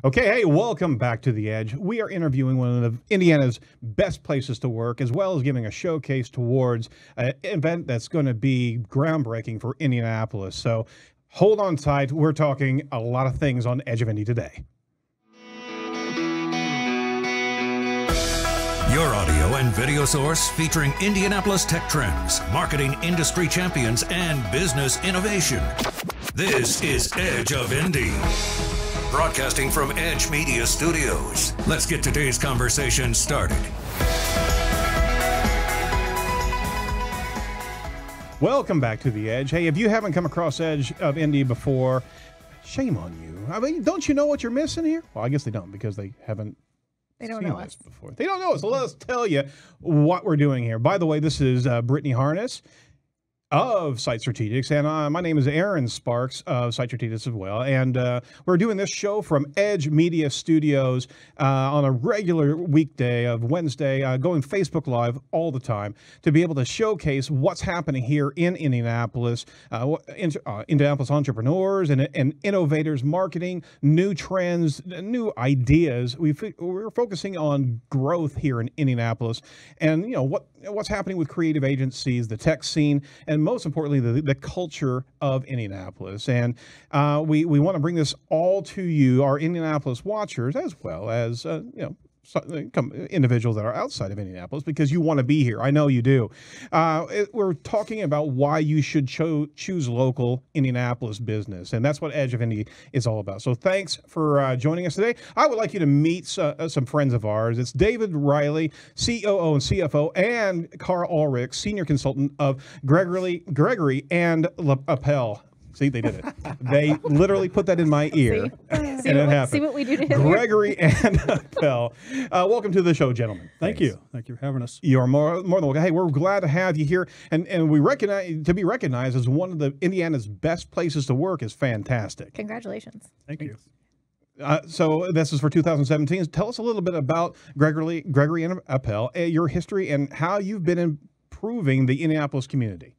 Okay, hey, welcome back to The Edge. We are interviewing one of Indiana's best places to work, as well as giving a showcase towards an event that's going to be groundbreaking for Indianapolis. So hold on tight. We're talking a lot of things on Edge of Indy today. Your audio and video source featuring Indianapolis tech trends, marketing industry champions, and business innovation. This is Edge of Indy. Broadcasting from Edge Media Studios. Let's get today's conversation started. Welcome back to The Edge. Hey, if you haven't come across Edge of Indy before, shame on you. I mean, don't you know what you're missing here? Well, I guess they don't because they haven't seen us before. They don't know us. So let us tell you what we're doing here. By the way, this is Brittany Harness of Site Strategics, and my name is Aaron Sparks of Site Strategics as well, and we're doing this show from Edge Media Studios on a regular weekday of Wednesday, going Facebook Live all the time to be able to showcase what's happening here in Indianapolis, Indianapolis entrepreneurs and innovators, marketing, new trends, new ideas. We're focusing on growth here in Indianapolis, and you know what's happening with creative agencies, the tech scene, and most importantly, the culture of Indianapolis. And we want to bring this all to you, our Indianapolis watchers, as well as individuals that are outside of Indianapolis, because you want to be here. I know you do. We're talking about why you should choose local Indianapolis business, and that's what Edge of Indy is all about. So thanks for joining us today. I would like you to meet some friends of ours. It's David Riley, COO and CFO, and Karl Ahlrichs, Senior Consultant of Gregory Appel. See, they did it. They literally put that in my ear, and it happened. See what we do to him. Gregory and Appel. Welcome to the show, gentlemen. Thank you. Thank you for having us. You're more than welcome. Hey, we're glad to have you here, and we recognize to be recognized as one of the Indiana's best places to work is fantastic. Congratulations. Thank you. So this is for 2017. Tell us a little bit about Gregory and Appel, your history, and how you've been improving the Indianapolis community.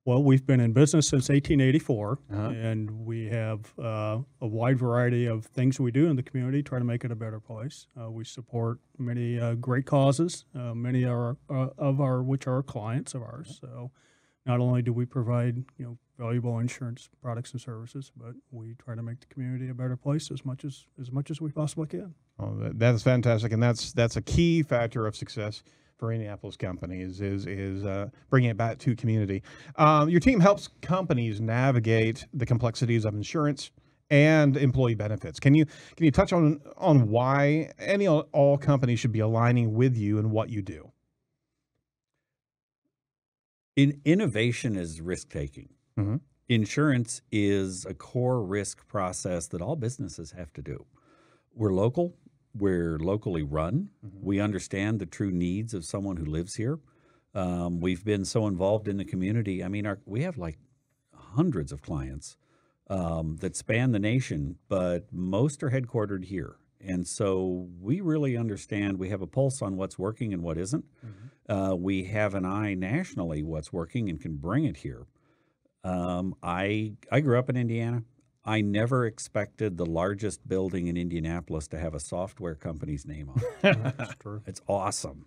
Well, we've been in business since 1884, and we have a wide variety of things we do in the community, try to make it a better place. We support many great causes, many of which are clients of ours. So not only do we provide valuable insurance products and services, but we try to make the community a better place as much as we possibly can. Oh, that is fantastic, and that's a key factor of success for Indianapolis companies is bringing it back to community. Your team helps companies navigate the complexities of insurance and employee benefits. Can you touch on why all companies should be aligning with you and what you do? Innovation is risk-taking. Mm-hmm. Insurance is a core risk process that all businesses have to do. We're local. We're locally run. Mm-hmm. We understand the true needs of someone who lives here. We've been so involved in the community. I mean, we have like hundreds of clients that span the nation, but most are headquartered here. And so we really understand. We have a pulse on what's working and what isn't. Mm-hmm. We have an eye nationally what's working and can bring it here. I grew up in Indiana. I never expected the largest building in Indianapolis to have a software company's name on it. That's true. It's awesome.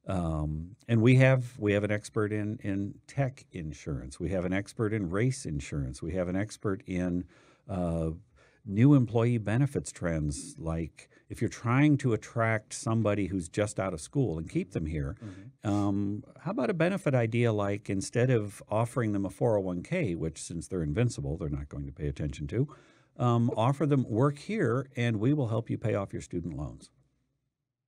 And we have an expert in tech insurance. We have an expert in race insurance. We have an expert in new employee benefits trends, like if you're trying to attract somebody who's just out of school and keep them here, how about a benefit idea like instead of offering them a 401k, which since they're invincible, they're not going to pay attention to, offer them work here and we will help you pay off your student loans.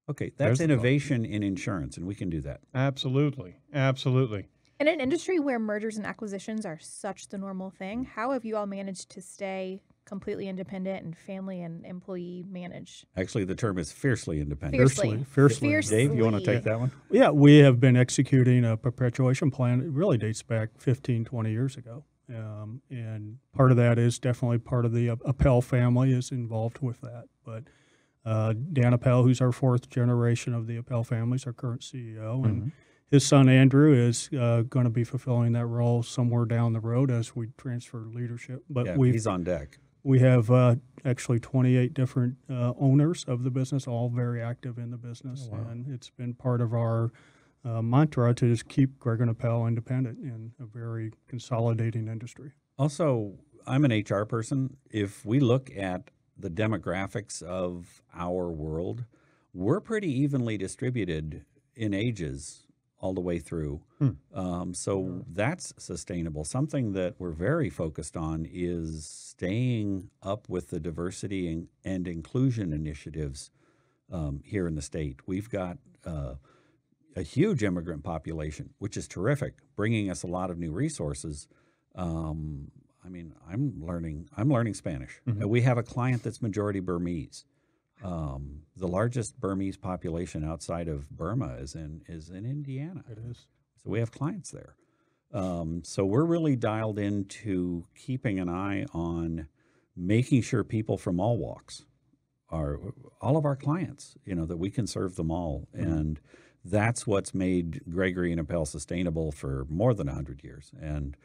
Okay, that's innovation in insurance, and we can do that. Absolutely. Absolutely. In an industry where mergers and acquisitions are such the normal thing, how have you all managed to stay completely independent and family and employee managed? Actually, the term is fiercely independent. Fiercely. Dave, you want to take that one? Yeah, we have been executing a perpetuation plan. It really dates back 15, 20 years ago. And part of that is definitely part of the Appel family is involved with that. But Dan Appel, who's our fourth generation of the Appel family, is our current CEO. And his son, Andrew, is going to be fulfilling that role somewhere down the road as we transfer leadership. But he's on deck. We have actually 28 different owners of the business, all very active in the business. Oh, wow. And it's been part of our mantra to just keep Gregory Appel independent in a very consolidating industry. Also, I'm an HR person. If we look at the demographics of our world, we're pretty evenly distributed in ages all the way through. So that's sustainable. Something that we're very focused on is staying up with the diversity and inclusion initiatives here in the state. We've got a huge immigrant population, which is terrific, bringing us a lot of new resources. I mean, I'm learning Spanish. We have a client that's majority Burmese. The largest Burmese population outside of Burma is in Indiana. It is. So we have clients there. So we're really dialed into keeping an eye on making sure people from all walks are all of our clients, that we can serve them all. And that's what's made Gregory and Appel sustainable for more than 100 years. And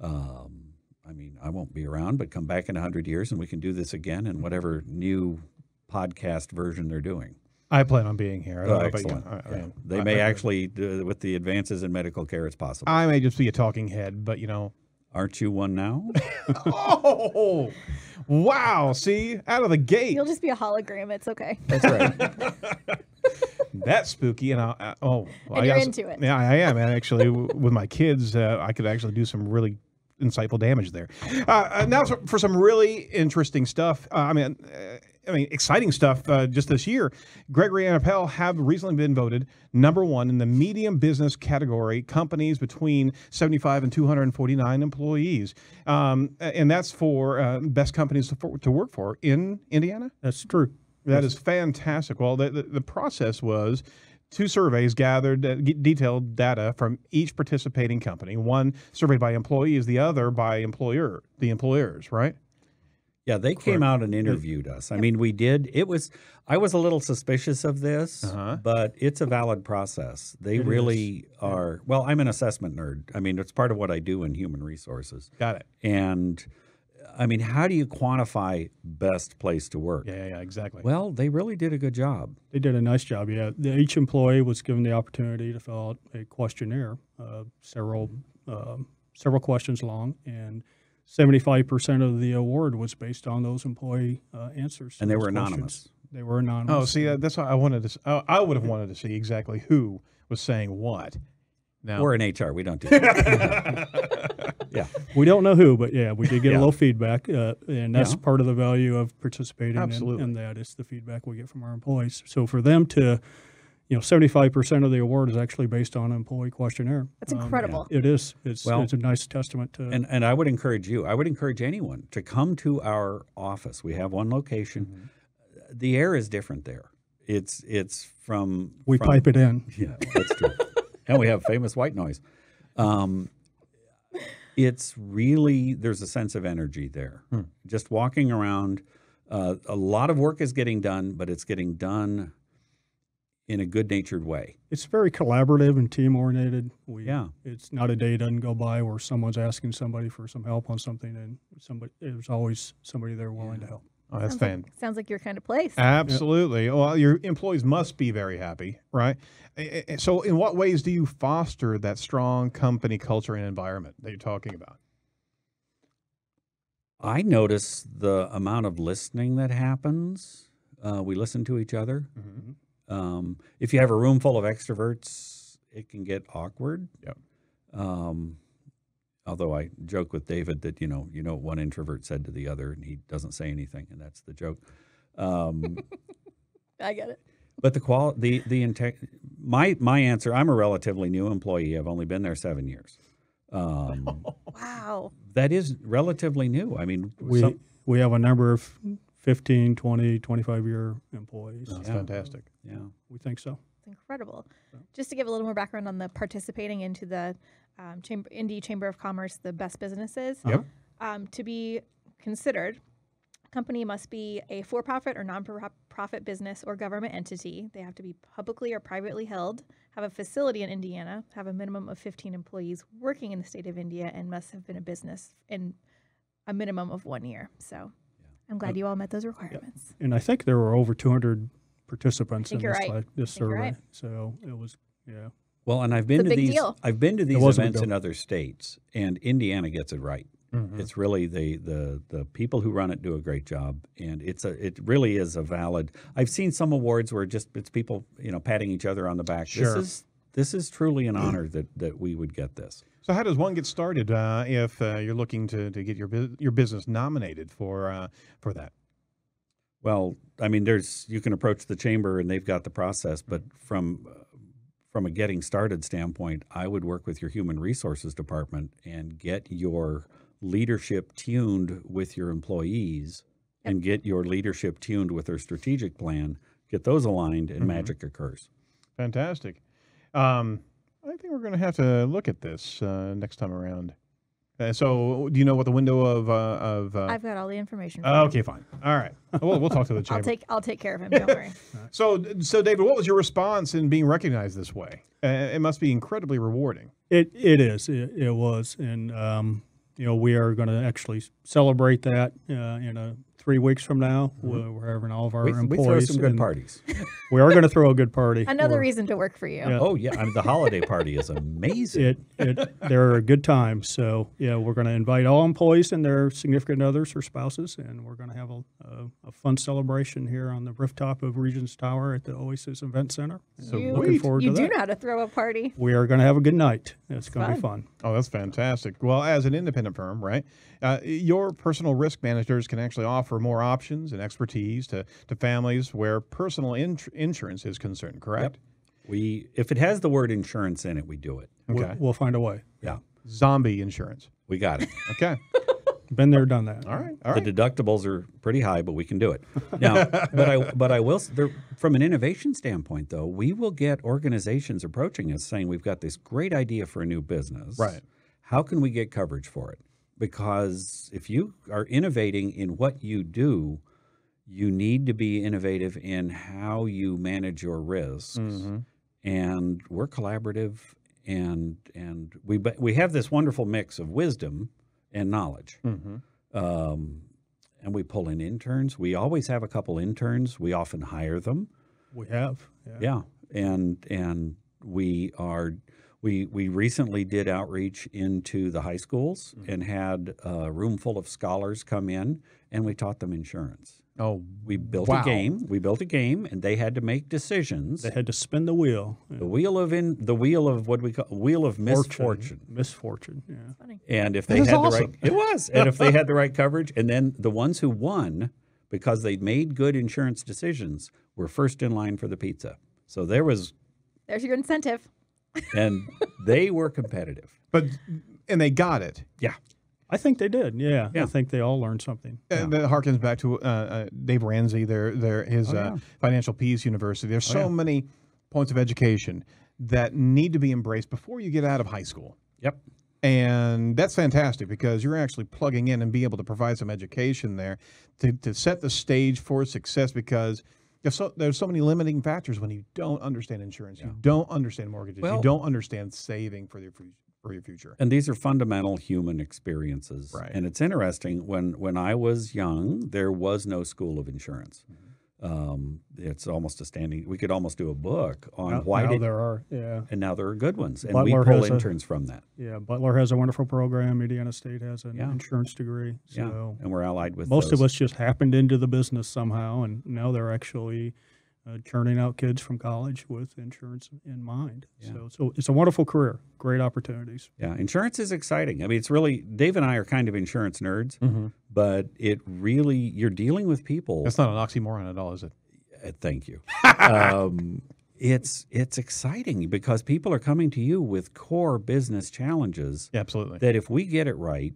I mean, I won't be around, but come back in 100 years and we can do this again in whatever new podcast version they're doing. I plan on being here. I don't know about Excellent. you. They may actually, with the advances in medical care, it's possible. I may just be a talking head, but Aren't you one now? Oh, wow. See, out of the gate. You'll just be a hologram. It's okay. That's right. That's spooky. And And you're into it. Yeah, I am. And actually, with my kids, I could actually do some really insightful damage there. Now for some really interesting stuff. Exciting stuff just this year. Gregory and Appel have recently been voted #1 in the medium business category, companies between 75 and 249 employees. And that's for best companies to work for in Indiana? That's true. That is fantastic. Well, the process was 2 surveys gathered detailed data from each participating company. One surveyed by employees, the other by employers, right? Yeah, they came out and interviewed us. I mean, we did. I was a little suspicious of this, but it's a valid process. They really are. Well, I'm an assessment nerd. I mean, it's part of what I do in human resources. Got it. And I mean, how do you quantify best place to work? Yeah, exactly. Well, they really did a good job. They did a nice job, yeah. Each employee was given the opportunity to fill out a questionnaire, several questions long, and 75% of the award was based on those employee answers. And they were anonymous. They were anonymous. Oh, see, that's what I wanted to. I would have wanted to see exactly who was saying what. Now we're in HR. We don't do that. Yeah, we don't know who, but yeah, we did get a little feedback, and that's part of the value of participating. Absolutely. in that is the feedback we get from our employees. So for them to, 75% of the award is actually based on an employee questionnaire. That's incredible. It is. It's a nice testament to. And I would encourage you. I would encourage anyone to come to our office. We have one location. The air is different there. It's from pipe it in. Yeah, that's true. And we have famous white noise. It's really, there's a sense of energy there. Just walking around, a lot of work is getting done, but it's getting done in a good-natured way. It's very collaborative and team-oriented. It's not a day doesn't go by where someone's asking somebody for some help on something, and there's always somebody there willing to help. Oh, that's Sounds like your kind of place. Absolutely. Well, your employees must be very happy, right? So in what ways do you foster that strong company culture and environment that you're talking about? I notice the amount of listening that happens. We listen to each other. If you have a room full of extroverts, it can get awkward. Yep. Although I joke with David that, what one introvert said to the other, and he doesn't say anything, and that's the joke. I get it. But my answer, I'm a relatively new employee. I've only been there 7 years. Wow. That is relatively new. I mean, we have a number of 15, 20, 25-year employees. That's fantastic. Yeah. We think so. It's incredible. Just to give a little more background on the participating into the Indy Chamber of Commerce, the best businesses. Yep. To be considered, a company must be a for-profit or non-profit business or government entity. They have to be publicly or privately held, have a facility in Indiana, have a minimum of 15 employees working in the state of India, and must have been a business in a minimum of 1 year. So I'm glad you all met those requirements. And I think there were over 200 participants in this, right. this survey. Right. So it was, yeah. Well, and I've been to these. Deal. I've been to these was a big events deal. in other states, and Indiana gets it right. It's really the people who run it do a great job, and it really is a valid. I've seen some awards where it's people patting each other on the back. Sure. This is truly an honor that we would get this. So how does one get started if you're looking to get your business nominated for that? Well, I mean, you can approach the chamber and they've got the process, but from a getting started standpoint, I would work with your human resources department and get your leadership tuned with your employees and get your leadership tuned with their strategic plan, get those aligned, and magic occurs. Fantastic. I think we're going to have to look at this next time around. So do you know what the window of I've got all the information. For you. Okay, fine. All right. We'll talk to the chamber. I'll take care of him. Don't worry. So David, what was your response in being recognized this way? It must be incredibly rewarding. It is. It was. And, we are going to actually celebrate that in 3 weeks from now. We're having all of our employees. We throw some good parties. We are going to throw a good party. Another reason to work for you. Yeah. Oh, yeah. I mean, the holiday party is amazing. They're a good time. So, yeah, we're going to invite all employees and their significant others or spouses, and we're going to have a fun celebration here on the rooftop of Regents Tower at the Oasis Event Center. So looking forward to that. You do know how to throw a party. We are going to have a good night. It's going to be fun. Oh, that's fantastic. Well, as an independent firm, right, your personal risk managers can actually offer more options and expertise to families where personal insurance is concerned, correct? Yep. If it has the word insurance in it, we do it. Okay. We'll find a way. Yeah. Zombie insurance. We got it. Okay. Been there, done that. All right. The deductibles are pretty high, but we can do it. Now, but I will, from an innovation standpoint, though, we will get organizations approaching us saying, we've got this great idea for a new business. Right. How can we get coverage for it? Because if you are innovating in what you do, you need to be innovative in how you manage your risks. And we're collaborative, and we have this wonderful mix of wisdom and knowledge. And we pull in interns. We always have a couple interns. We often hire them. We have. Yeah. And we recently did outreach into the high schools and had a room full of scholars come in, and we taught them insurance. Oh, we built a game. We built a game, and they had to make decisions. They had to spin the wheel. The wheel of what we call wheel of misfortune. Misfortune. Yeah. Funny. And if they had the right, it was. And if they had the right coverage, and then the ones who won because they made good insurance decisions were first in line for the pizza. So there's your incentive. And they were competitive. And they got it. Yeah. I think they did. Yeah. I think they all learned something. That harkens back to Dave Ramsey, his Financial Peace University. There's so many points of education that need to be embraced before you get out of high school. Yep. And that's fantastic because you're actually plugging in and be able to provide some education there to set the stage for success, because there's so many limiting factors when you don't understand insurance, you don't understand mortgages, you don't understand saving for your future. And these are fundamental human experiences. Right. And it's interesting, when I was young, there was no school of insurance. It's almost we could almost do a book on why there are. Yeah. And now there are good ones. And Butler we pull interns from that. Yeah. Butler has a wonderful program. Indiana State has an insurance degree. So and we're allied with most of us just happened into the business somehow, and now they're actually churning out kids from college with insurance in mind. Yeah. So it's a wonderful career, great opportunities. Yeah, insurance is exciting. I mean, it's really, Dave and I are kind of insurance nerds, but it really, you're dealing with people. That's not an oxymoron at all, is it? Thank you. It's exciting because people are coming to you with core business challenges. Yeah, absolutely. That if we get it right,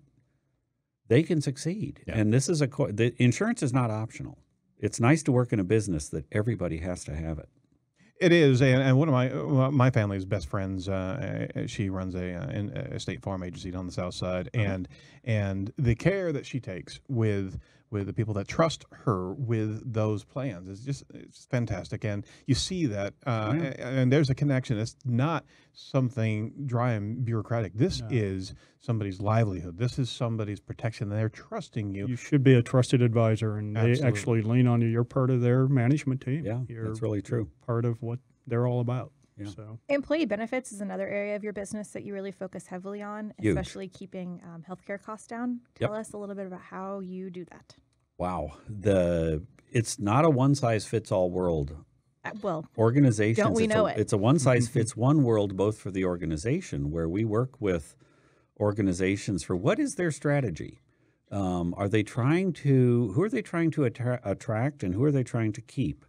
they can succeed. Yeah. And this is the insurance is not optional. It's nice to work in a business that everybody has to have it. It is, and one of my family's best friends, she runs a state farm agency on the south side, and the care that she takes with with the people that trust her with those plans. It's fantastic. And you see that, and there's a connection. It's not something dry and bureaucratic. This is somebody's livelihood. This is somebody's protection. They're trusting you. You should be a trusted advisor, and they actually lean on you. You're part of their management team. Yeah, that's really true. Part of what they're all about. Yeah. So. Employee benefits is another area of your business that you really focus heavily on, especially keeping healthcare costs down. Tell us a little bit about how you do that. Wow. It's not a one-size-fits-all world. Well, organizations, don't we know it? It's a one-size-fits-one world, both for the organization, where we work with organizations for what is their strategy. Who are they trying to attract, and who are they trying to keep?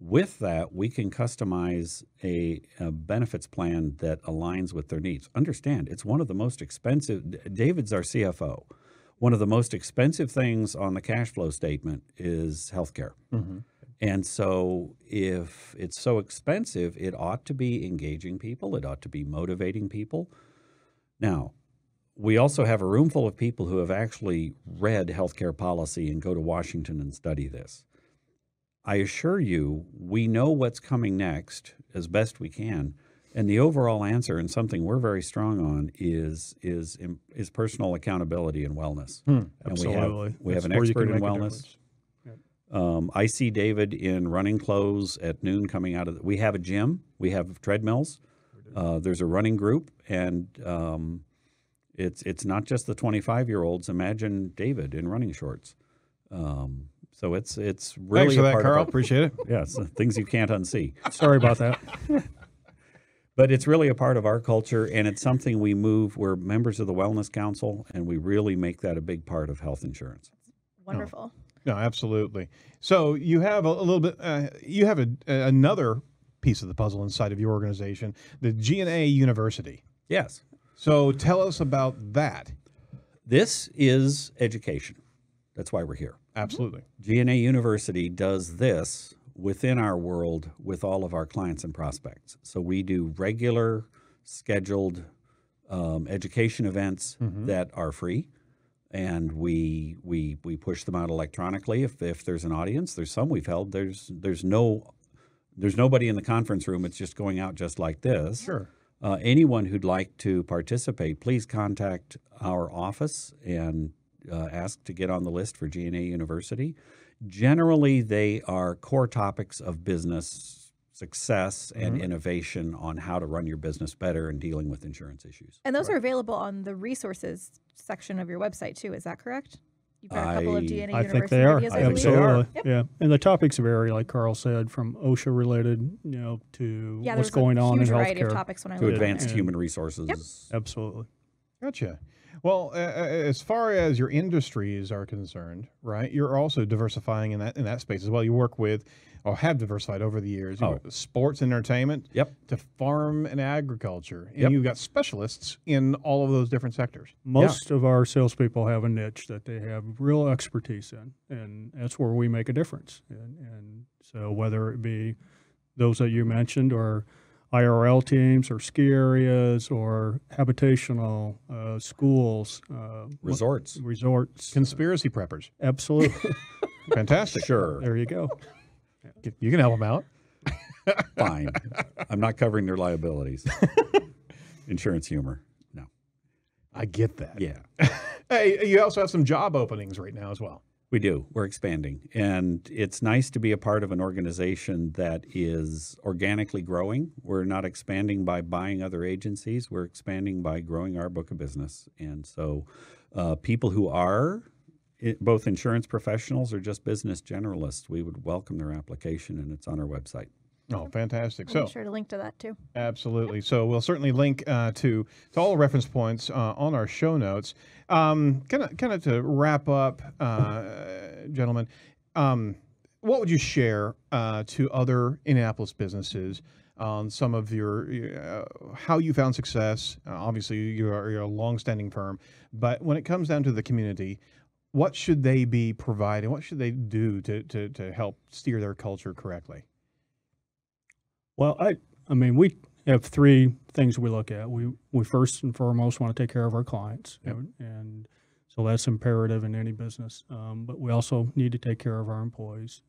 With that, we can customize a benefits plan that aligns with their needs. Understand, it's one of the most expensive. David's our CFO. One of the most expensive things on the cash flow statement is healthcare. Mm-hmm. And so if it's so expensive, it ought to be engaging people. It ought to be motivating people. Now, we also have a room full of people who have actually read healthcare policy and go to Washington and study this. I assure you, we know what's coming next as best we can. And the overall answer, and something we're very strong on, is personal accountability and wellness. Absolutely. And we have an expert in wellness. I see David in running clothes at noon coming out of we have a gym. We have treadmills. There's a running group, and it's not just the 25-year-olds. Imagine David in running shorts. So it's really Thanks for that, part Karl. of Appreciate it. Yes, things you can't unsee. Sorry about that. But it's really a part of our culture, and it's something we move. We're members of the Wellness Council, and we really make that a big part of health insurance. Wonderful. No, absolutely. So you have a little bit, you have another piece of the puzzle inside of your organization, the Gna University. Yes. So tell us about that. This is education. That's why we're here. Absolutely. Gna University does this within our world with all of our clients and prospects. So we do regular scheduled education events that are free. And we push them out electronically if there's an audience. There's some we've held. There's nobody in the conference room. It's just going out just like this. Sure. Anyone who'd like to participate, please contact our office and ask to get on the list for Gna University. Generally, they are core topics of business success and innovation on how to run your business better and dealing with insurance issues. And those are available on the resources section of your website too. Is that correct? You've got a couple of Gna University I think they are. videos, Absolutely. Yep. Yeah. And the topics vary, like Karl said, from OSHA related, to what's going on in healthcare. Variety of healthcare. topics when I To looked advanced at it. human resources. Yep. Absolutely. Gotcha. Well, as far as your industries are concerned, right, you're also diversifying in that space as well. You work with, or have diversified over the years, sports and entertainment to farm and agriculture. And you've got specialists in all of those different sectors. Most of our salespeople have a niche that they have real expertise in, and that's where we make a difference. And so whether it be those that you mentioned or IRL teams or ski areas or habitational schools. Resorts. Conspiracy preppers. Absolutely. Fantastic. Sure. There you go. You can help them out. Fine. I'm not covering their liabilities. Insurance humor. No. I get that. Yeah. Hey, you also have some job openings right now as well. We do. We're expanding. And it's nice to be a part of an organization that is organically growing. We're not expanding by buying other agencies. We're expanding by growing our book of business. And so people who are both insurance professionals or just business generalists, we would welcome their application, and it's on our website. Oh, fantastic. I'll be sure to link to that too. Absolutely. So we'll certainly link to all the reference points on our show notes. Kind of to wrap up, gentlemen, what would you share to other Indianapolis businesses on some of your how you found success? Obviously, you're a long-standing firm, but when it comes down to the community, what should they be providing? What should they do to help steer their culture correctly? Well, I mean, we have three things we look at. We first and foremost want to take care of our clients. Yep. And So that's imperative in any business. But we also need to take care of our employees.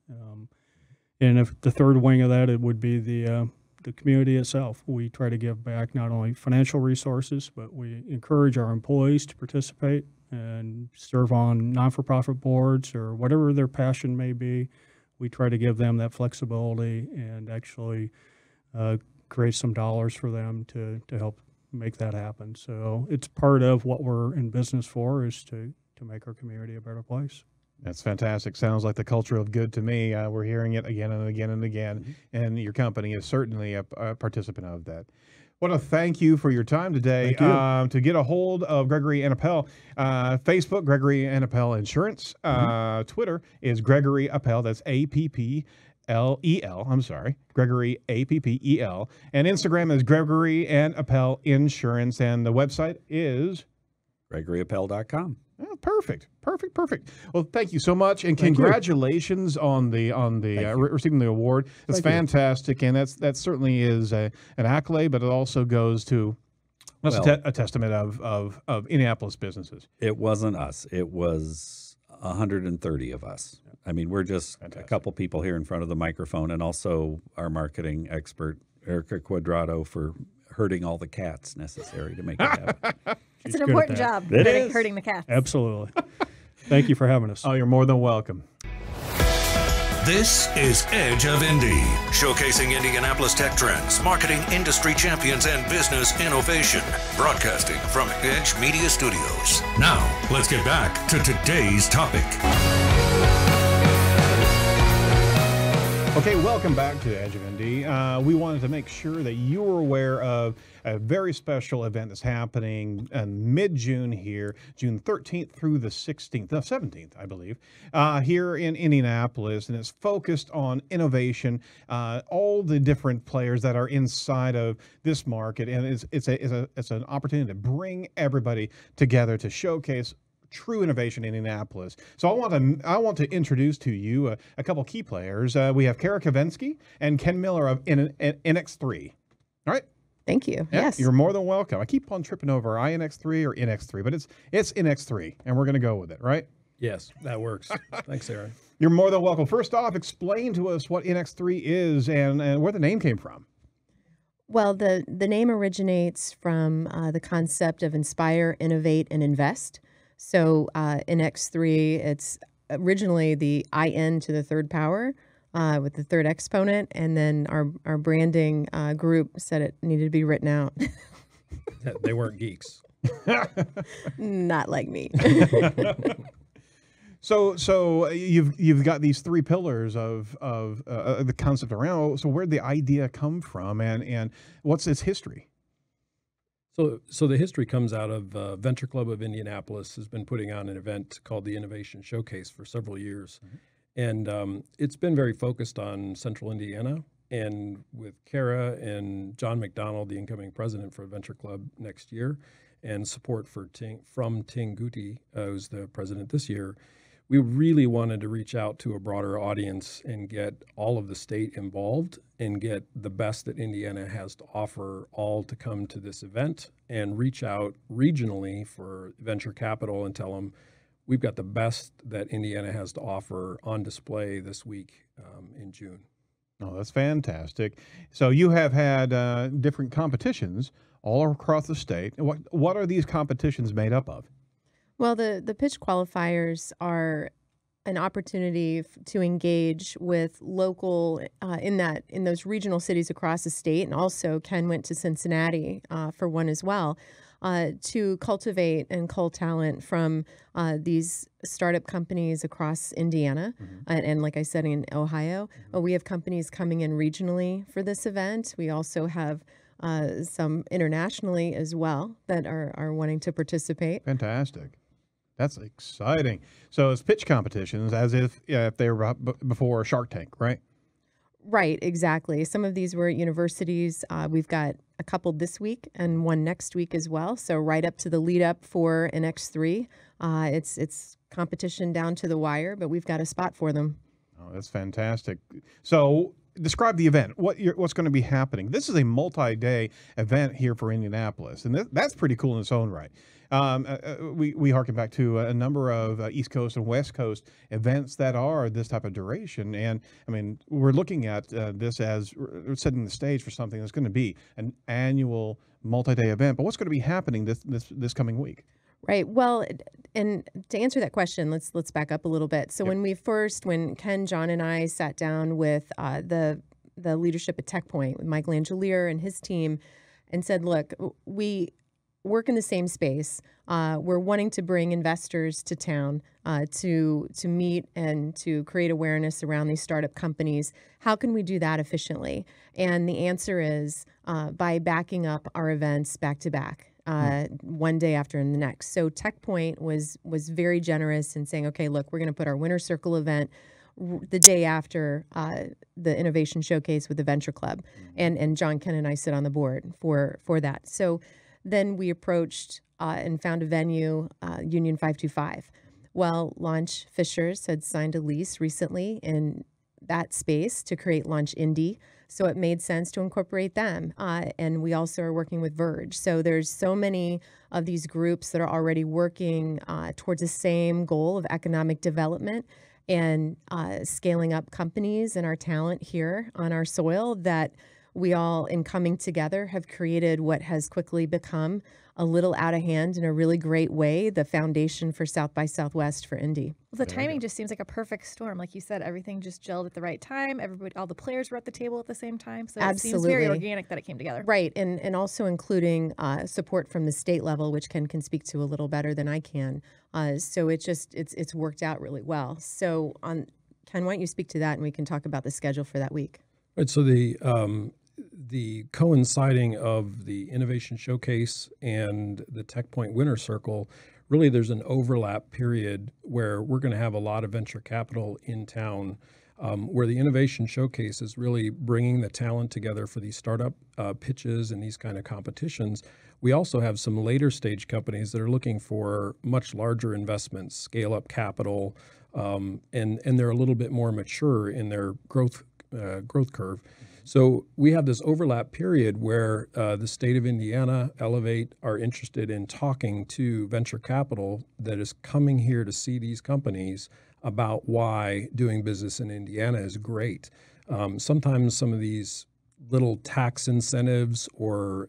And if the third wing of that, it would be the community itself. We try to give back not only financial resources, but we encourage our employees to participate and serve on non-for-profit boards or whatever their passion may be. We try to give them that flexibility and actually create some dollars for them to help make that happen. So it's part of what we're in business for, is to make our community a better place. That's fantastic. Sounds like the culture of good to me. We're hearing it again and again and again, and your company is certainly a participant of that. I want to thank you for your time today. To get a hold of Gregory Appel, Facebook, Gregory Appel Insurance. Twitter is Gregory Appel. That's APPLEL. I'm sorry, Gregory APPEL. And Instagram is Gregory Appel Insurance. And the website is GregoryAppel.com. Oh, perfect. Well, thank you so much, and congratulations on the receiving the award. It's fantastic, and that certainly is an accolade, but it also goes to a testament of Indianapolis businesses. It wasn't us; it was 130 of us. I mean, we're just a couple people here in front of the microphone, and also our marketing expert Erica Quadrado for herding all the cats necessary to make it happen. It's an important job, herding the cats. Absolutely. Thank you for having us. Oh, you're more than welcome. This is Edge of Indy, showcasing Indianapolis tech trends, marketing industry champions, and business innovation. Broadcasting from Edge Media Studios. Now, let's get back to today's topic. Okay, welcome back to Edge of Indy. We wanted to make sure that you were aware of a very special event that's happening in mid-June here, June 13th through the 17th, I believe, here in Indianapolis, and it's focused on innovation, all the different players that are inside of this market, and it's an opportunity to bring everybody together to showcase true innovation in Indianapolis. So I want to introduce to you a couple key players. We have Kara Kavensky and Ken Miller of inX3. All right. Thank you. Yeah, yes. You're more than welcome. I keep on tripping over inX3 or inX3, but it's inX3, and we're going to go with it, right? Yes, that works. Thanks, Aaron. You're more than welcome. First off, explain to us what inX3 is and where the name came from. Well, the name originates from the concept of inspire, innovate, and invest. So inX3, it's originally the IN to the third power with the third exponent, and then our branding group said it needed to be written out. They weren't geeks. Not like me. So you've got these three pillars of the concept around. So where'd the idea come from, and what's its history? So the history comes out of Venture Club of Indianapolis has been putting on an event called the Innovation Showcase for several years. Mm-hmm. And it's been very focused on Central Indiana. And with Kara and John McDonald, the incoming president for Venture Club next year, and support from Ting Guti, who's the president this year, we really wanted to reach out to a broader audience and get all of the state involved and get the best that Indiana has to offer all to come to this event, and reach out regionally for venture capital and tell them we've got the best that Indiana has to offer on display this week in June. Oh, that's fantastic. So you have had different competitions all across the state. What are these competitions made up of? Well, the pitch qualifiers are an opportunity to engage with local in those regional cities across the state, and also Ken went to Cincinnati for one as well, to cultivate and cull talent from these startup companies across Indiana, and like I said, in Ohio. We have companies coming in regionally for this event. We also have some internationally as well that are wanting to participate. Fantastic. That's exciting. So it's pitch competitions as if they were before Shark Tank, right? Right, exactly. Some of these were at universities. We've got a couple this week and one next week as well. So right up to the lead up for inX3. It's competition down to the wire, but we've got a spot for them. Oh, that's fantastic. So describe the event. What's going to be happening? This is a multi-day event here for Indianapolis, and that's pretty cool in its own right. We harken back to a number of East Coast and West Coast events that are this type of duration, and I mean, we're looking at this as setting the stage for something that's going to be an annual multi-day event. But what's going to be happening this coming week? Right. Well, and to answer that question, let's back up a little bit. So when Ken, John, and I sat down with the leadership at TechPoint, with Michael Angelier and his team, and said, look, we work in the same space. We're wanting to bring investors to town to meet and to create awareness around these startup companies. How can we do that efficiently? And the answer is by backing up our events back to back. One day after the next. So TechPoint was very generous in saying, okay, look, we're going to put our Winter Circle event the day after the Innovation Showcase with the Venture Club. And John, Ken, and I sit on the board for that. So then we approached and found a venue, Union 525. Well, Launch Fishers had signed a lease recently in that space to create Launch Indy. So it made sense to incorporate them. And we also are working with Verge. So there's so many of these groups that are already working towards the same goal of economic development and scaling up companies and our talent here on our soil that we all, in coming together, have created what has quickly become a little out of hand in a really great way, the foundation for South by Southwest for Indy. Well, the timing just seems like a perfect storm. Like you said, everything just gelled at the right time. Everybody, all the players were at the table at the same time. So it seems very organic that it came together. Right, and also including support from the state level, which Ken can speak to a little better than I can. So it's worked out really well. So Ken, why don't you speak to that, and we can talk about the schedule for that week. Right. So the coinciding of the Innovation Showcase and the TechPoint Winter Circle, really there's an overlap period where we're going to have a lot of venture capital in town, where the Innovation Showcase is really bringing the talent together for these startup pitches and these kind of competitions. We also have some later stage companies that are looking for much larger investments, scale up capital, and they're a little bit more mature in their growth curve. So we have this overlap period where the state of Indiana, Elevate, are interested in talking to venture capital that is coming here to see these companies about why doing business in Indiana is great. Sometimes some of these little tax incentives or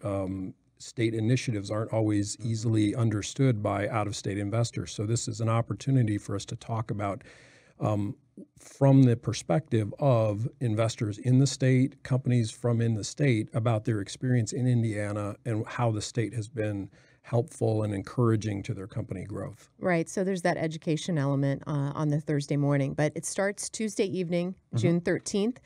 state initiatives aren't always easily understood by out-of-state investors. So this is an opportunity for us to talk about from the perspective of investors in the state, companies from in the state, about their experience in Indiana and how the state has been helpful and encouraging to their company growth. Right. So there's that education element on the Thursday morning, but it starts Tuesday evening, June 13th.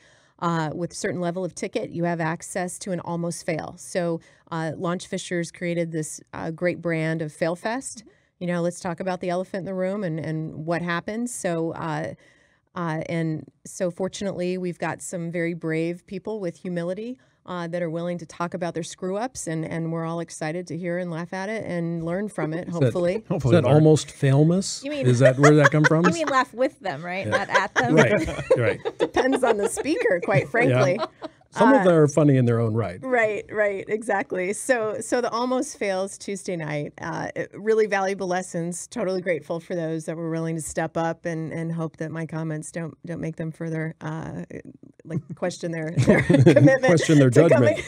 With a certain level of ticket, you have access to an almost fail. So Launch Fishers created this great brand of Fail Fest. You know, let's talk about the elephant in the room and what happens. So, and so fortunately, we've got some very brave people with humility that are willing to talk about their screw-ups, and we're all excited to hear and laugh at it and learn from it, hopefully. Is that almost famous? You mean, is that where that come from? You mean laugh with them, right? Yeah. Not at them? Right. Depends on the speaker, quite frankly. Yeah. Some of them are funny in their own right. Right, exactly. So the almost fails Tuesday night. Really valuable lessons. Totally grateful for those that were willing to step up, and hope that my comments don't make them further question their commitment, question their judgment.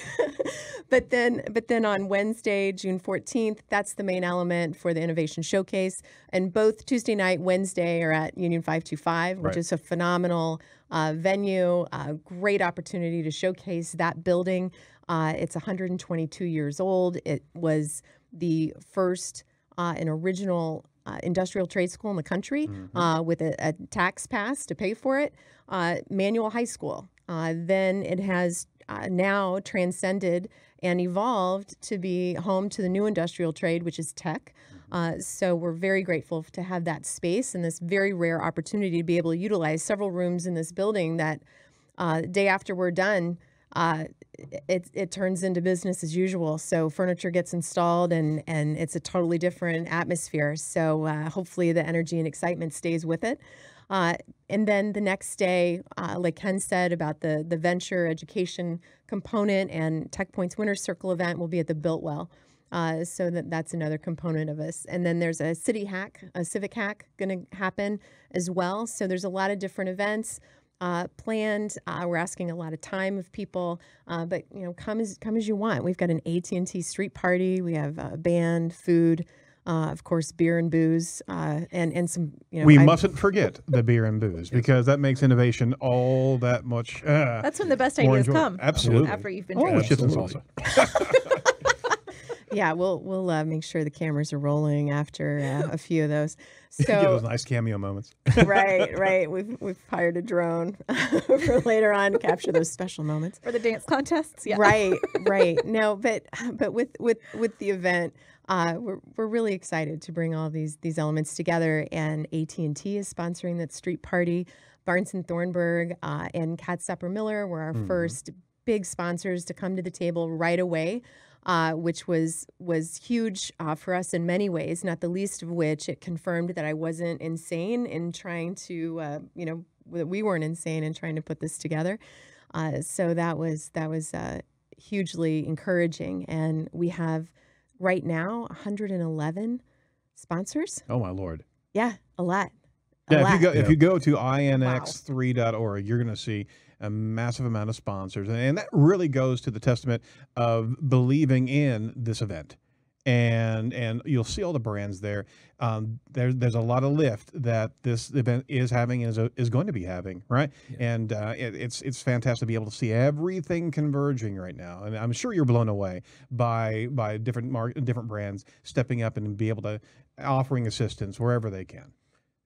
But then on Wednesday, June 14th, that's the main element for the Innovation Showcase. And both Tuesday night, Wednesday are at Union 525, which is a phenomenal venue, a great opportunity to showcase that building. It's 122 years old. It was the first and original industrial trade school in the country with a tax pass to pay for it. Manual high school. Then it has now transcended and evolved to be home to the new industrial trade, which is tech. So we're very grateful to have that space and this very rare opportunity to be able to utilize several rooms in this building that the day after we're done, it turns into business as usual. So furniture gets installed and it's a totally different atmosphere. So hopefully the energy and excitement stays with it. And then the next day, like Ken said about the venture education component and TechPoint's Winner's Circle event will be at the Biltwell. So that's another component of us. And then there's a civic hack going to happen as well. So there's a lot of different events planned. We're asking a lot of time of people, but come as you want. We've got an AT&T street party. We have a band, food, of course, beer and booze, and some. We mustn't forget the beer and booze because that makes innovation all that much. That's when the best ideas come. Absolutely. After you've been with drinking. chips and salsa. Yeah, we'll make sure the cameras are rolling after a few of those. So get those nice cameo moments. right. We've hired a drone for later on to capture those special moments for the dance contests. Yeah, right. No, but with the event, we're really excited to bring all these elements together. And AT&T is sponsoring that street party. Barnes and Thornburg and Kat Sepper-Miller were our first big sponsors to come to the table right away. Which was huge for us in many ways, not the least of which it confirmed that I wasn't insane in trying to, that we weren't insane in trying to put this together. So that was hugely encouraging. And we have right now 111 sponsors. Oh, my Lord. Yeah, a lot. Yeah, if you go to inX3.org, you're going to see a massive amount of sponsors, and that really goes to the testament of believing in this event. And you'll see all the brands there. There's a lot of lift that this event is having is going to be having, right? Yeah. And it's fantastic to be able to see everything converging right now. And I'm sure you're blown away by different brands stepping up and be able to offering assistance wherever they can.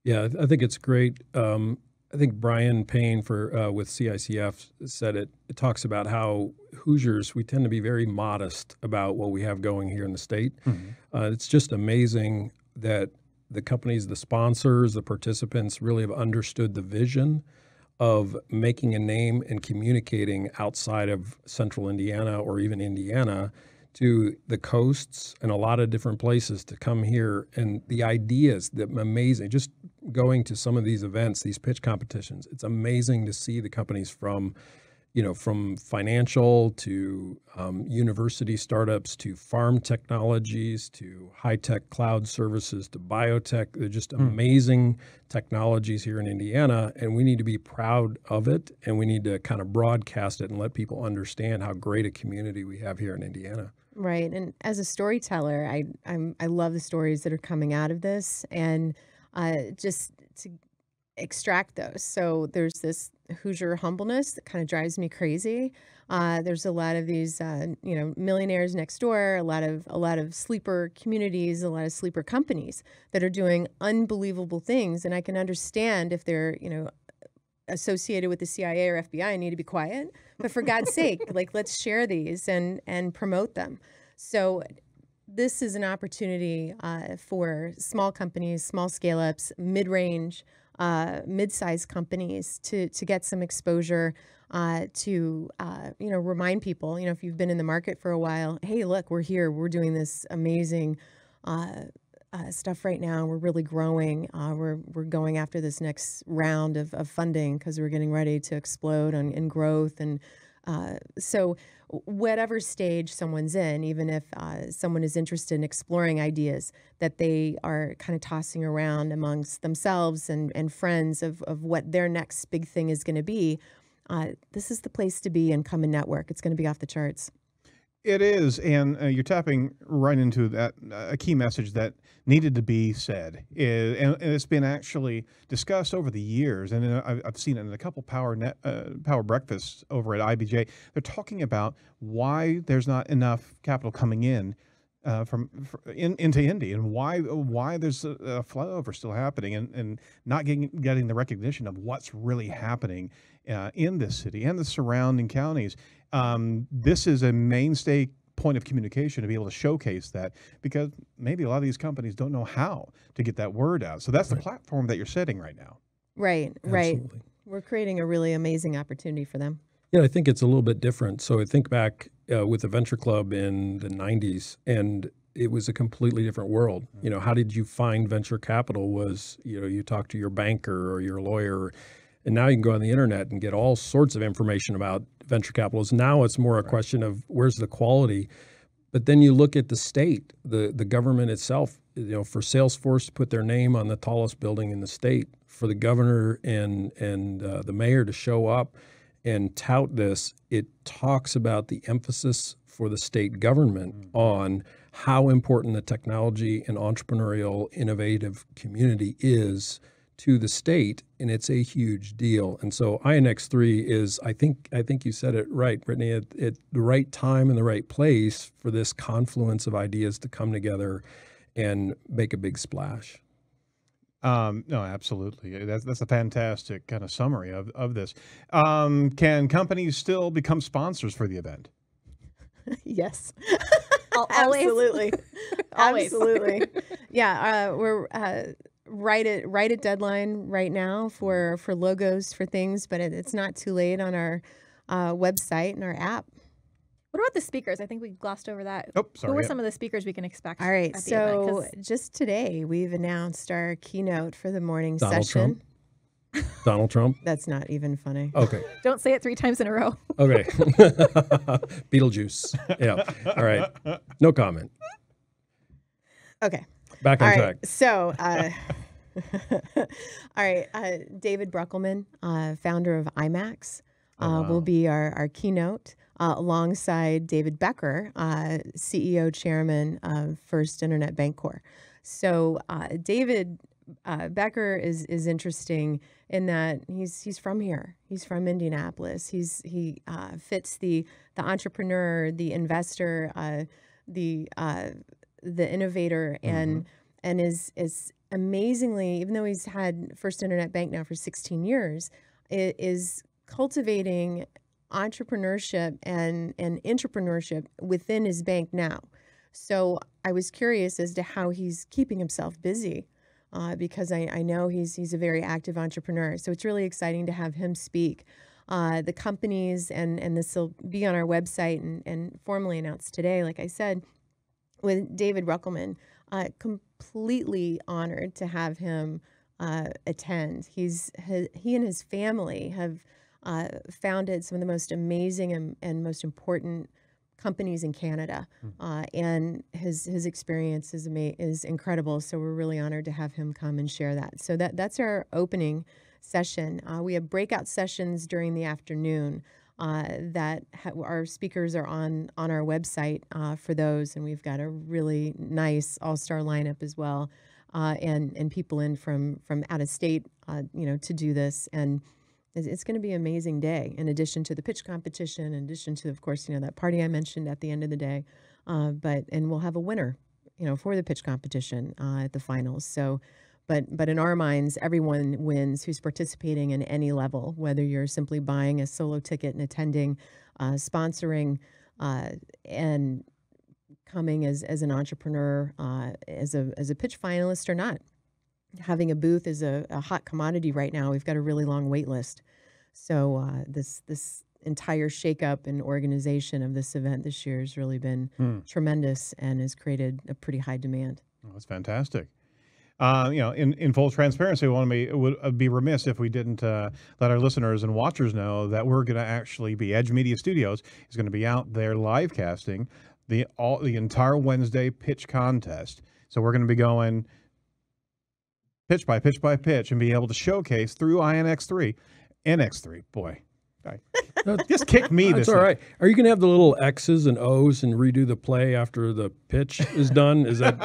Yeah, I think it's great. I think Brian Payne with CICF said it. It talks about how Hoosiers, we tend to be very modest about what we have going here in the state. Mm-hmm. It's just amazing that the companies, the sponsors, the participants really have understood the vision of making a name and communicating outside of central Indiana or even Indiana to the coasts and a lot of different places to come here. And the ideas, amazing, just going to some of these events, these pitch competitions, it's amazing to see the companies from financial to university startups to farm technologies to high-tech cloud services to biotech. They're just amazing technologies here in Indiana, and we need to be proud of it, and we need to kind of broadcast it and let people understand how great a community we have here in Indiana. Right, and as a storyteller, I love the stories that are coming out of this, and just to extract those. So there's this Hoosier humbleness that kind of drives me crazy. There's a lot of these, millionaires next door, a lot of sleeper communities, a lot of sleeper companies that are doing unbelievable things, and I can understand if they're, associated with the CIA or FBI, I need to be quiet. But for God's sake, let's share these and promote them. So this is an opportunity for small companies, small scale-ups, mid-range, mid-sized companies to get some exposure, to remind people, if you've been in the market for a while, hey, look, we're here, we're doing this amazing stuff right now. We're really growing. We're going after this next round of funding because we're getting ready to explode in growth. And so whatever stage someone's in, even if someone is interested in exploring ideas that they are kind of tossing around amongst themselves and friends of what their next big thing is going to be, this is the place to be and come and network. It's going to be off the charts. It is, and you're tapping right into that a key message that needed to be said, and it's been actually discussed over the years, and I've seen it in a couple power breakfasts over at IBJ. They're talking about why there's not enough capital coming in into Indy, and why there's a flyover still happening, and not getting the recognition of what's really happening in this city and the surrounding counties. This is a mainstay point of communication to be able to showcase that, because maybe a lot of these companies don't know how to get that word out. So that's the platform that you're setting right now. Right. Absolutely. We're creating a really amazing opportunity for them. Yeah, I think it's a little bit different. So I think back with the Venture Club in the 90s, and it was a completely different world. You know, how did you find venture capital was, you know, you talk to your banker or your lawyer, and now you can go on the internet and get all sorts of information about venture capitalists. Now it's more a question of where's the quality. But then you look at the state, the government itself, you know, for Salesforce to put their name on the tallest building in the state, for the governor and the mayor to show up and tout this, it talks about the emphasis for the state government on how important the technology and entrepreneurial innovative community is to the state, and it's a huge deal. And so inX3 is, I think you said it right, Brittany, at the right time and the right place for this confluence of ideas to come together and make a big splash. No, absolutely. That's a fantastic kind of summary of this. Can companies still become sponsors for the event? Yes. Always. Absolutely. Always. Absolutely. Yeah, we're right at deadline right now for logos for things, but it's not too late on our website and our app. What about the speakers? I think we glossed over that. Oh, sorry. Who are some of the speakers we can expect? All right, at the so event? just today we've announced our keynote for the morning Donald session. Trump? Donald Trump? That's not even funny. Okay. Don't say it 3 times in a row. Okay. Beetlejuice. Yeah. All right. No comment. Okay. Back on All track. right. So, all right. David Bruckelman, founder of IMAX, will be our keynote alongside David Becker, CEO chairman of First Internet Bancorp. So, David Becker is interesting in that he's from here. He's from Indianapolis. He fits the entrepreneur, the investor, the innovator, and is amazingly, even though he's had First Internet Bank now for 16 years, is cultivating entrepreneurship and intrapreneurship within his bank now. So I was curious as to how he's keeping himself busy. Because I know he's a very active entrepreneur. So it's really exciting to have him speak. The companies, and this will be on our website and formally announced today, like I said, with David Bruckelman, completely honored to have him attend. He and his family have founded some of the most amazing and most important companies in Canada, and his experience is incredible. So we're really honored to have him come and share that. So that's our opening session. We have breakout sessions during the afternoon that our speakers are on our website for those, and we've got a really nice all-star lineup as well, and people in from out of state, to do this. And it's going to be an amazing day, in addition to the pitch competition, in addition to, of course, that party I mentioned at the end of the day. And we'll have a winner, for the pitch competition at the finals. So, but in our minds, everyone wins who's participating in any level, whether you're simply buying a solo ticket and attending, sponsoring, and coming as an entrepreneur, as a pitch finalist or not. Having a booth is a hot commodity right now. We've got a really long wait list. So this entire shakeup and organization of this event this year has really been tremendous and has created a pretty high demand. Oh, that's fantastic. In full transparency, would be remiss if we didn't let our listeners and watchers know that we're going to actually be, Edge Media Studios is going to be out there live casting the entire Wednesday pitch contest. So we're going to be going pitch by pitch by pitch and be able to showcase through inX3, boy. Just kick me this. That's all right. Are you going to have the little X's and O's and redo the play after the pitch is done? Is that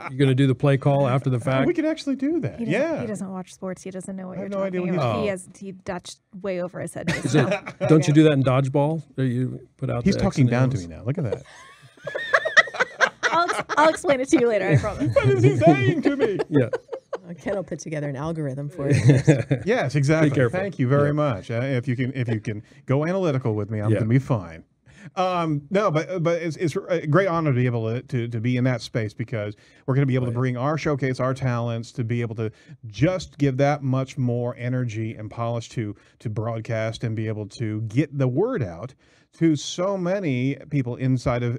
you're going to do the play call after the fact? We can actually do that. He doesn't watch sports. He doesn't know what you're talking about. He Dutched way over his head. Don't you do that in dodgeball? You put out. He's talking down to me now. Look at that. I'll explain it to you later. I promise. What is he saying to me? Yeah. Ken will put together an algorithm for you. Yes, exactly. Be careful. Thank you very much. If you can go analytical with me, I'm going to be fine. No, but it's a great honor to be able to be in that space, because we're going to be able to bring our showcase, our talents, to be able to just give that much more energy and polish to broadcast and be able to get the word out to so many people inside of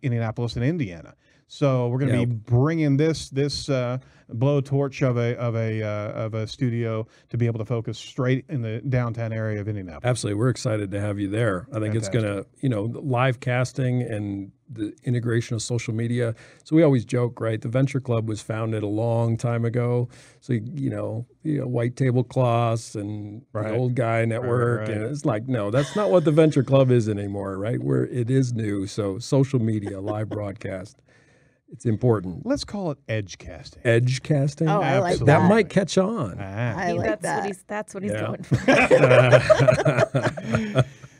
Indianapolis and Indiana. So we're going to be bringing this blowtorch of a studio to be able to focus straight in the downtown area of Indianapolis. Absolutely. We're excited to have you there. I think it's going to, live casting and the integration of social media. So we always joke, right? The Venture Club was founded a long time ago. So, white tablecloths and the old guy network. And it's like, no, that's not what the Venture Club is anymore, right? Where it is new. So social media, live broadcast. It's important. Let's call it edge casting. Edge casting? Oh, I like that might catch on. I like that's what he's going for.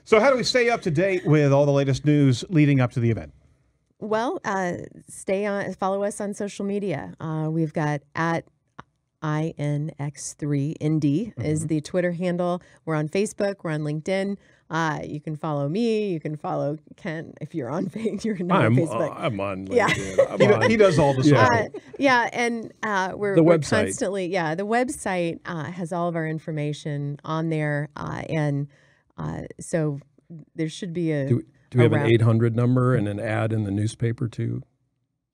So how do we stay up to date with all the latest news leading up to the event? Well, follow us on social media. We've got at inX3 Indy is the Twitter handle. We're on Facebook. We're on LinkedIn. You can follow me. You can follow Ken if you're on Facebook. You're not on Facebook. I'm on LinkedIn. Yeah. He does all the social. And we're constantly. Yeah, the website has all of our information on there, so there should be a. Do we have an 800 number and an ad in the newspaper too?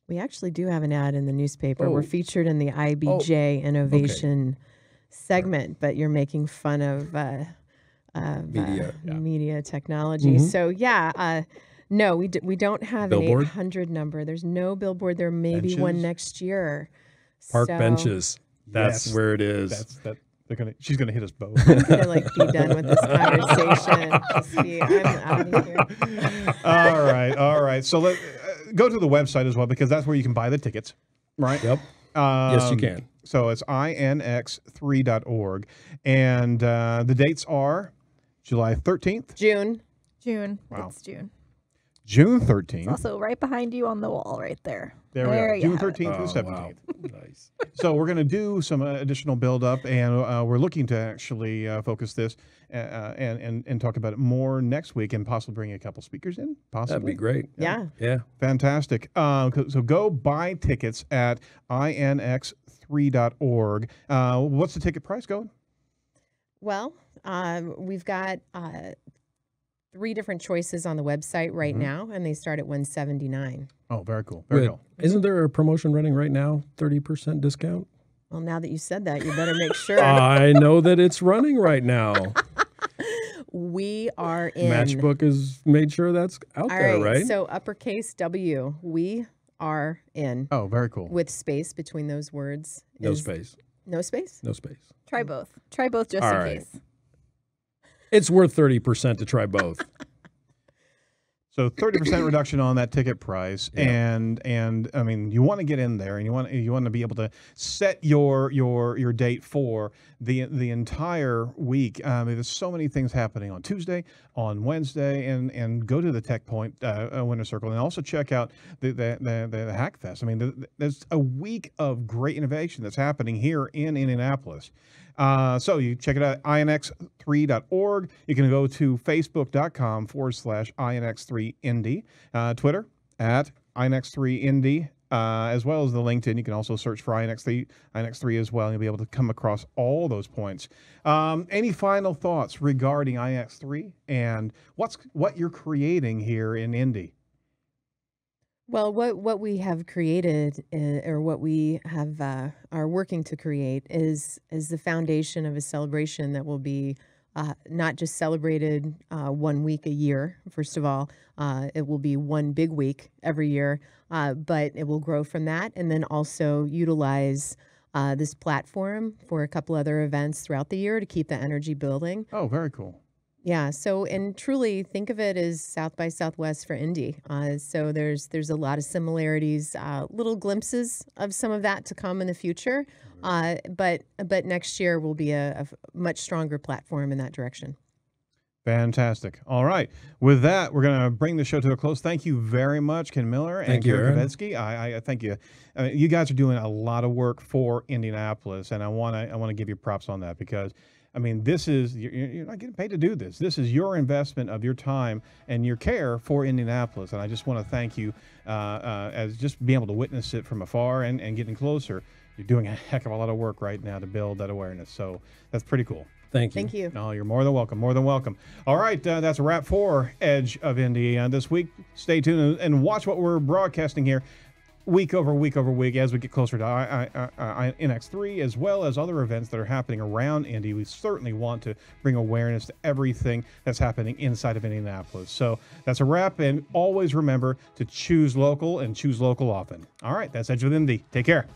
We actually do have an ad in the newspaper. We're featured in the IBJ Innovation segment, but you're making fun of media technology. So no, we don't have billboard? an 800 number. There's no billboard. There may be one next year. Park benches. That's where it is. She's gonna hit us both. I'm gonna be done with this conversation. I'm out of here. All right. So let go to the website as well, because that's where you can buy the tickets, right? Yep. Yes, you can. So it's inX3.org, and the dates are July 13th, June. Wow. It's June. June 13th. It's also right behind you on the wall, right there. There we are. June 13th through 17th. Wow. Nice. So we're going to do some additional build-up, and we're looking to actually focus this and talk about it more next week, and possibly bring a couple speakers in. Possibly. That'd be great. Yeah. Fantastic. So go buy tickets at inX3.org. What's the ticket price going? Well, we've got 3 different choices on the website right now, and they start at $179. Oh, very cool. Very cool. Isn't there a promotion running right now, 30% discount? Well, now that you said that, you better make sure. I know that it's running right now. We are in. Matchbook has made sure that's out there, right? So uppercase W, we are in. Oh, very cool. With space between those words. No space. No space? No space. Try both. Try both just in case. It's worth 30% to try both. So 30% reduction on that ticket price, and I mean, you want to get in there, and you want to be able to set your date for the entire week. There's so many things happening on Tuesday, on Wednesday, and go to the TechPoint Winter Circle, and also check out the Hack Fest. I mean, there's a week of great innovation that's happening here in Indianapolis. So you check it out, inX3.org. You can go to facebook.com/inX3Indy, Twitter at inX3Indy, as well as the LinkedIn. You can also search for inX3 as well, and you'll be able to come across all those points. Any final thoughts regarding inX3 and what you're creating here in Indy? Well, what we have created, or what we have are working to create, is the foundation of a celebration that will be not just celebrated 1 week a year. First of all, it will be one big week every year, but it will grow from that, and then also utilize this platform for a couple other events throughout the year to keep the energy building. Oh, very cool. Yeah. So, and truly think of it as South by Southwest for Indy. So there's a lot of similarities, little glimpses of some of that to come in the future. But next year will be a much stronger platform in that direction. Fantastic. All right. With that, we're going to bring the show to a close. Thank you very much, Ken Miller and Gary Kavetsky. I thank you. You guys are doing a lot of work for Indianapolis, and I want to give you props on that, because I mean, this is, you're not getting paid to do this. This is your investment of your time and your care for Indianapolis. And I just want to thank you as just being able to witness it from afar and getting closer. You're doing a heck of a lot of work right now to build that awareness. So that's pretty cool. Thank you. Thank you. No, you're more than welcome. More than welcome. All right. That's a wrap for Edge of Indy this week. Stay tuned and watch what we're broadcasting here. week over week over week as we get closer to inX3, as well as other events that are happening around Indy. We certainly want to bring awareness to everything that's happening inside of Indianapolis. So that's a wrap, and always remember to choose local and choose local often. All right, that's Edge with Indy. Take care.